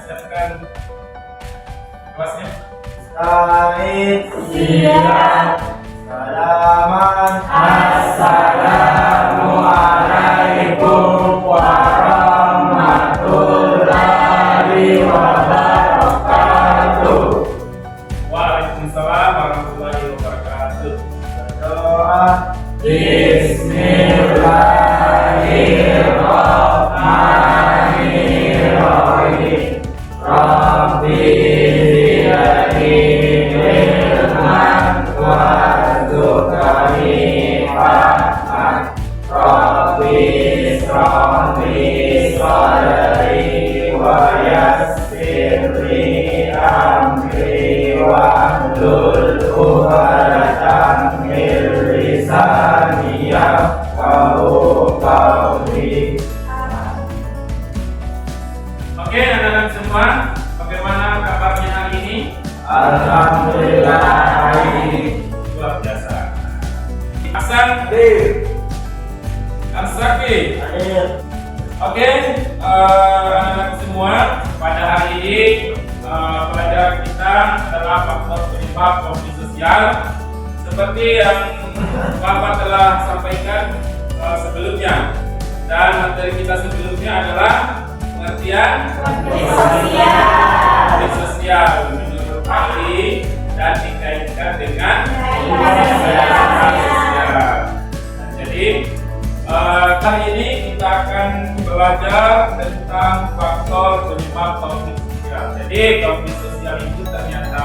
siapkan kelasnya. Said siap. Salaman. Assalamualaikum warahmatullahi wabarakatuh. Waalaikumsalam warahmatullahi wabarakatuh. Berdoa. Bismillahirrahmanirrahim. Rabbi zidni ilman warzuqni fahman. Rabbi ishrah li sadri wa yassir li amri wahlul 'uqdatam min lisani yafqahu qawli. Oke, anak-anak semua, bagaimana kabarnya hari ini? Alhamdulillah hari ini Luar biasa. Hasan, Ansaki. Oke, anak-anak semua, pada hari ini pelajaran kita adalah faktor penyebab konflik sosial. Seperti yang Bapak telah sampaikan sebelumnya, dan materi kita sebelumnya adalah pengertian konflik sosial menurut ahli dan dikaitkan dengan sosial. Jadi kali ini kita akan belajar tentang faktor penyebab konflik sosial. Jadi konflik sosial itu ternyata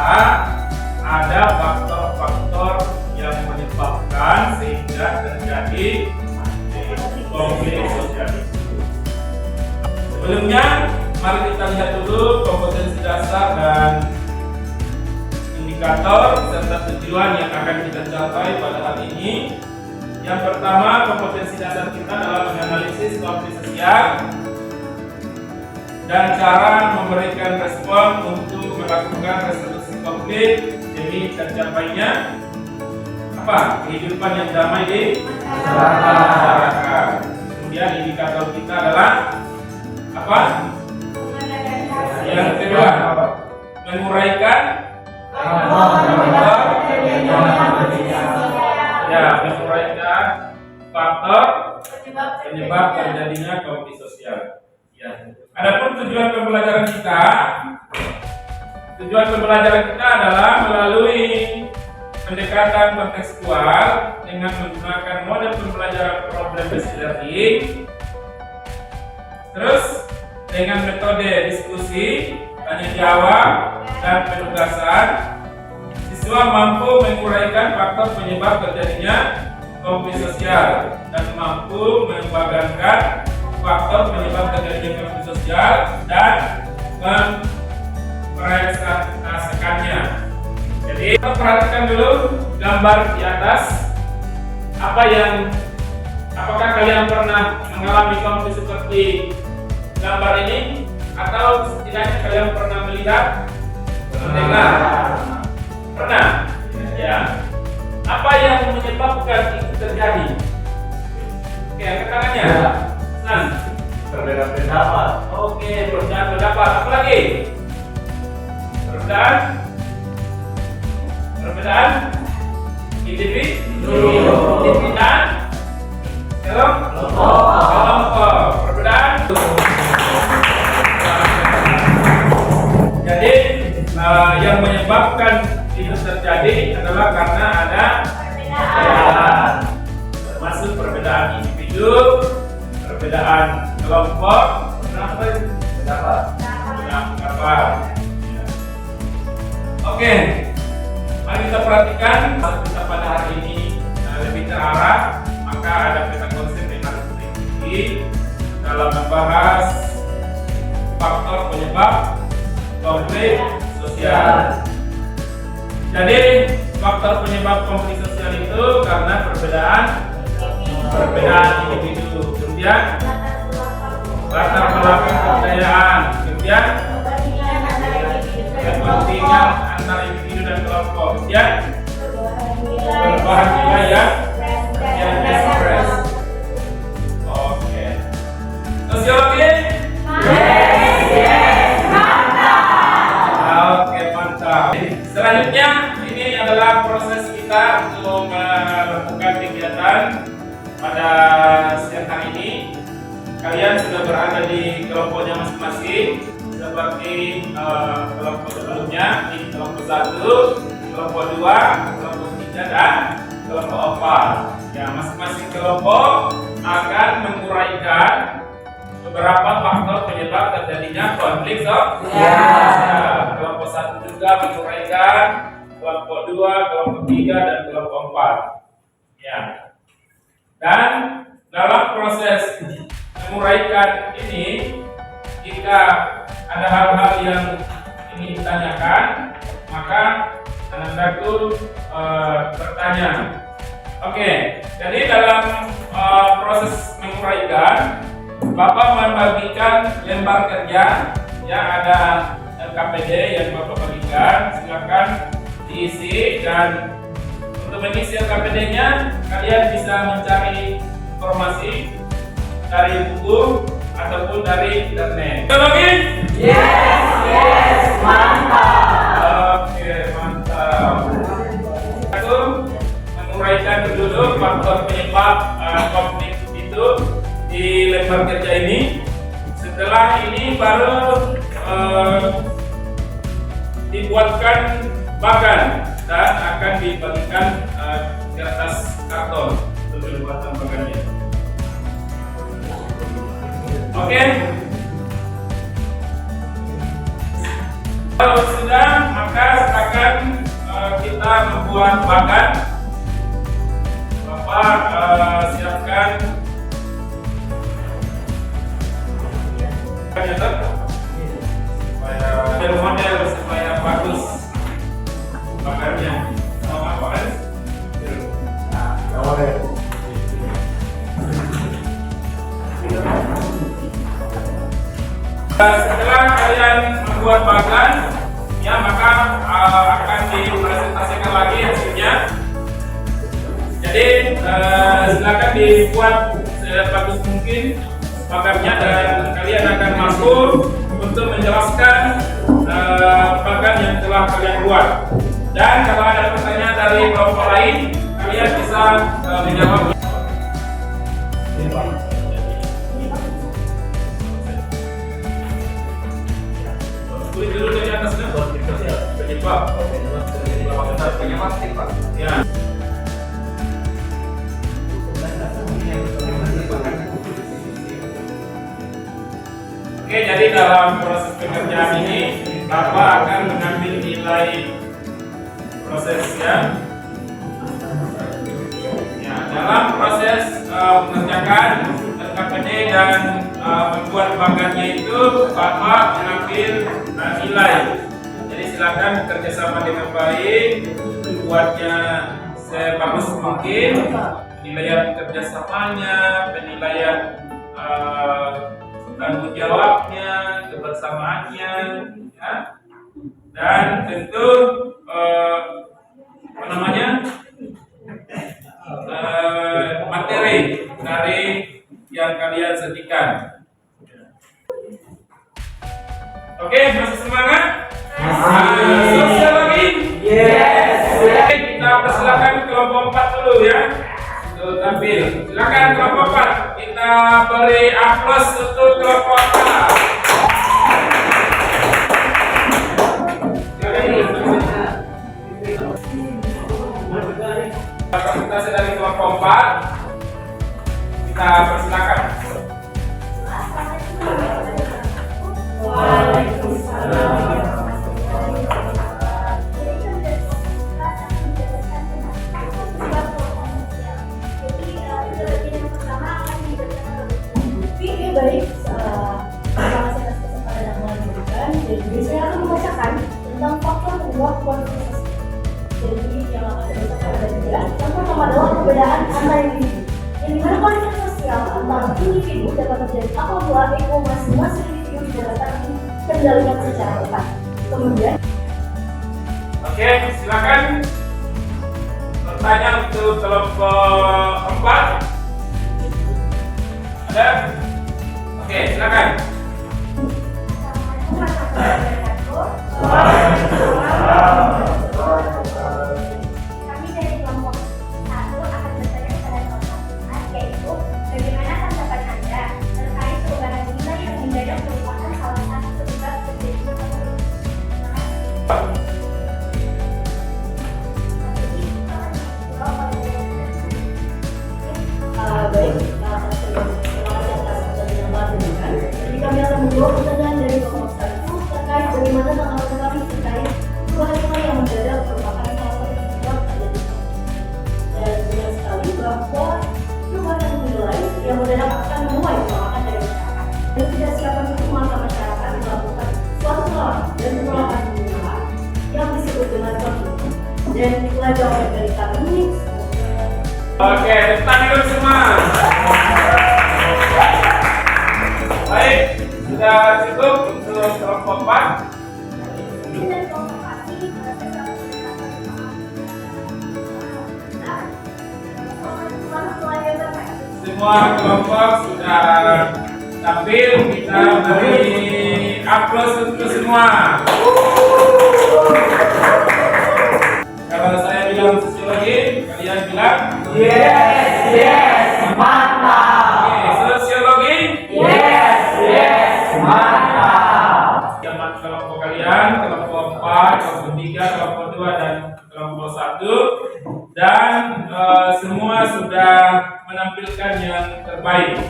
ada faktor-faktor yang menyebabkan sehingga terjadi konflik sosial itu. Sebelumnya, mari kita lihat dulu kompetensi dasar dan indikator serta tujuan yang akan kita capai pada hari ini. Yang pertama, kompetensi dasar kita adalah menganalisis konflik sosial dan cara memberikan respon untuk melakukan resolusi konflik demi tercapainya kehidupan yang damai di masyarakat. Kemudian indikator kita adalah yang kedua, menguraikan menguraikan faktor penyebab terjadinya konflik sosial. Adapun tujuan pembelajaran kita adalah melalui pendekatan kontekstual dengan menggunakan model pembelajaran problem based learning, terus dengan metode diskusi, tanya jawab, dan penugasan, siswa mampu menguraikan faktor penyebab terjadinya konflik sosial dan mampu membagikan faktor penyebab terjadinya konflik sosial dan merealisasikannya. Jadi kita perhatikan dulu gambar di atas. Apakah kalian pernah mengalami konflik seperti gambar ini, atau setidaknya kalian pernah melihat, mendengar? Pernah? Ya. Apa yang menyebabkan itu terjadi? Oke, angkat tangannya. Senang. Berbeda pendapat. Oke, perbedaan pendapat. Apa lagi? Perbedaan individu dan kelompok. Perbedaan. Jadi yang menyebabkan itu terjadi adalah karena ada perbedaan, termasuk perbedaan individu, perbedaan kelompok, pendapat. Oke, mari kita perhatikan kita pada hari ini lebih terarah. Maka ada peta konsep yang harus diikuti dalam membahas faktor penyebab konflik sosial. Jadi faktor penyebab konflik sosial itu karena perbedaan individu, kemudian latar belakang kepercayaan, kemudian kepentingan antara individu dan kelompok, kemudian perubahan nilai yang ekspres. Oke. Sosiologi. Selanjutnya ini adalah proses kita untuk melakukan kegiatan pada siang hari ini. Kalian sudah berada di kelompoknya masing-masing seperti kelompok sebelumnya, di kelompok 1, kelompok 2, kelompok 3 dan kelompok 4. Ya, masing-masing kelompok akan menguraikan beberapa faktor penyebab terjadinya konflik sosial. Kelompok 1 juga menguraikan, kelompok 2, kelompok 3 dan kelompok 4. Ya. Dan dalam proses menguraikan ini, jika ada hal-hal yang ingin ditanyakan, maka Anandaku bertanya. Oke, jadi dalam proses menguraikan, Bapak membagikan lembar kerja, ya ada LKPD yang Bapak bagikan, silakan diisi. Dan untuk mengisi LKPD-nya, kalian bisa mencari informasi dari buku ataupun dari internet. Betul lagi? Yes, mantap. Oke, mantap. Aku menguraikan dulu faktor penyebab konflik itu di lembar kerja ini. Setelah ini baru dibuatkan bagan dan akan dibagikan di atas karton untuk pembuatan bagannya. Oke. Kalau sudah, maka silakan kita membuat bagan. Bapak siapkan supaya model supaya bagus bagannya. Mau apa kan? Setelah kalian membuat bagan, ya maka akan dipresentasikan lagi hasilnya. Jadi silakan dibuat sebagus mungkin bagannya dan kalian akan masuk untuk menjelaskan bagan yang telah kalian buat. Dan kalau ada pertanyaan dari kelompok lain, kalian bisa menjawab. Tulis dulu dari atasnya. Penyebab. Ya. Oke, jadi dalam proses pekerjaan ini Bapak akan mengambil nilai prosesnya. Ya, dalam proses mengerjakan LKPD dan membuat bagannya itu Bapak mengambil nilai. Jadi silakan bekerjasama dengan baik, buatnya sebagus mungkin, penilaian kerjasamanya, penilaian tanggung jawabnya, kebersamaannya, ya. Dan tentu materi dari yang kalian sediakan. Oke, masih semangat? Selesai lagi? Yes. Oke, kita persilakan kelompok 4 dulu ya. Untuk tampil. Silakan kelompok 4. Kita beri aplaus untuk kelompok 4. Presentasi dari kelompok 4. Kita persilakan. Baik, terima kasih atas kesempatan yang telah diberikan. Jadi saya akan membacakan tentang faktor penyebab konflik sosial. Jadi yang akan saya bacakan ada 3. Yang pertama adalah perbedaan antar individu. Yang dimana konflik sosial antara individu dapat terjadi apabila ego masing-masing individu tidak dapat dikendalikan secara tepat. Kemudian, Oke, silakan bertanya untuk kelompok 4. Ada? Oke, silakan. Assalamualaikum warahmatullahi wabarakatuh. dan itulah jawaban dari kami. Oke, tepuk tangan dulu semua. Baik, sudah cukup untuk kelompok 4. Semua kelompok sudah tampil, kita beri aplaus untuk semua. Kalau saya bilang sosiologi, kalian bilang Yes, mantap. oke, sosiologi. Yes, mantap. Yang kelompok kalian, kelompok 4, kelompok 3, kelompok 2, dan kelompok 1. Dan semua sudah menampilkan yang terbaik.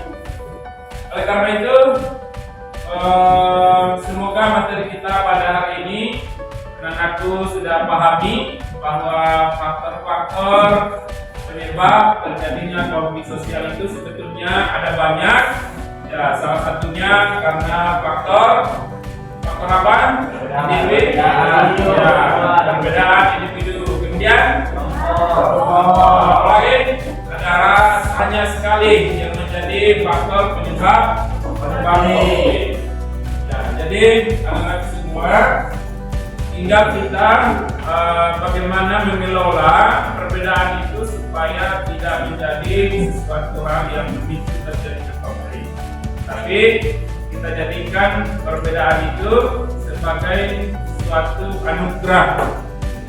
Oleh karena itu, semoga materi kita pada hari ini anak-anakku sudah pahami bahwa faktor-faktor penyebab terjadinya konflik sosial itu sebetulnya ada banyak. Ya, salah satunya karena faktor apa? Individu. Ya, perbedaan individu. Kemudian lain adalah hanya sekali yang menjadi faktor penyebab konflik. Ya, jadi anak-anak semua tinggal kita bagaimana mengelola perbedaan itu supaya tidak menjadi sesuatu hal yang memicu terjadinya konflik. Tapi kita jadikan perbedaan itu sebagai suatu anugerah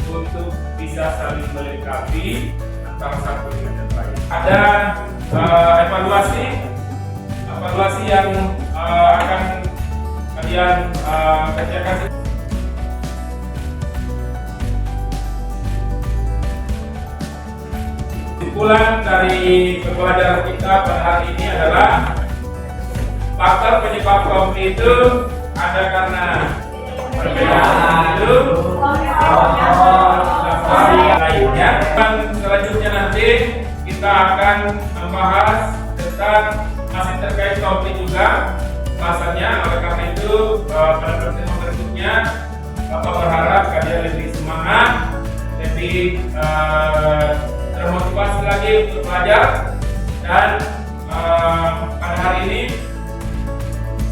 untuk bisa saling melengkapi antara satu dengan yang lain. Ada evaluasi yang akan kalian kerjakan. Kesimpulan dari pembelajaran kita pada hari ini adalah faktor penyebab konflik itu ada karena perbedaan itu lainnya. Dan selanjutnya nanti kita akan membahas tentang masih terkait konflik juga bahasanya. Oleh karena itu pada pertemuan berikutnya Bapak berharap kalian lebih semangat, lebih termotivasi lagi untuk belajar. Dan pada hari ini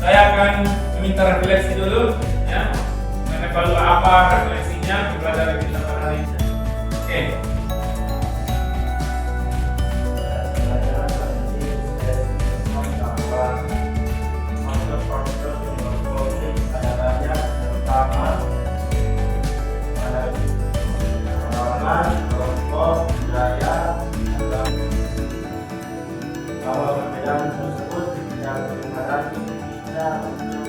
saya akan meminta refleksi dulu, ya, mengevaluasi apa refleksinya pembelajaran kita pada hari ini. Oke. Kelompok budaya bahwa perbedaan tersebut tidak menghalangi kita untuk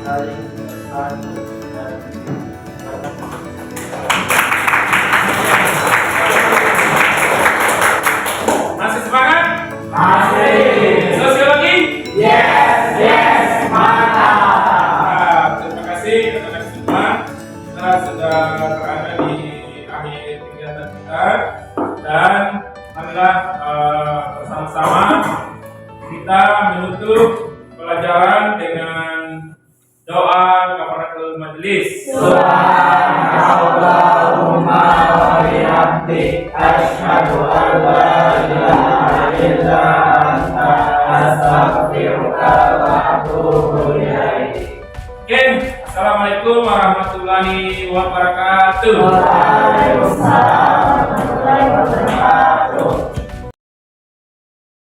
saling bersatu dan Masih semangat? Masih. Sosiologi? Yes, mantap. Terima kasih anak-anak semua. Kita sudah berada di akhir kegiatan kita, dan marilah bersama-sama kita menutup pelajaran dengan doa kafaratul majelis. Subhanallahumma wa bihamdik asyhadu an la ilaha illa anta astaghfiruka wa atubu ilaik. Oke, assalamualaikum warahmatullahi wabarakatuh. Waalaikumsalam warahmatullahi wabarakatuh.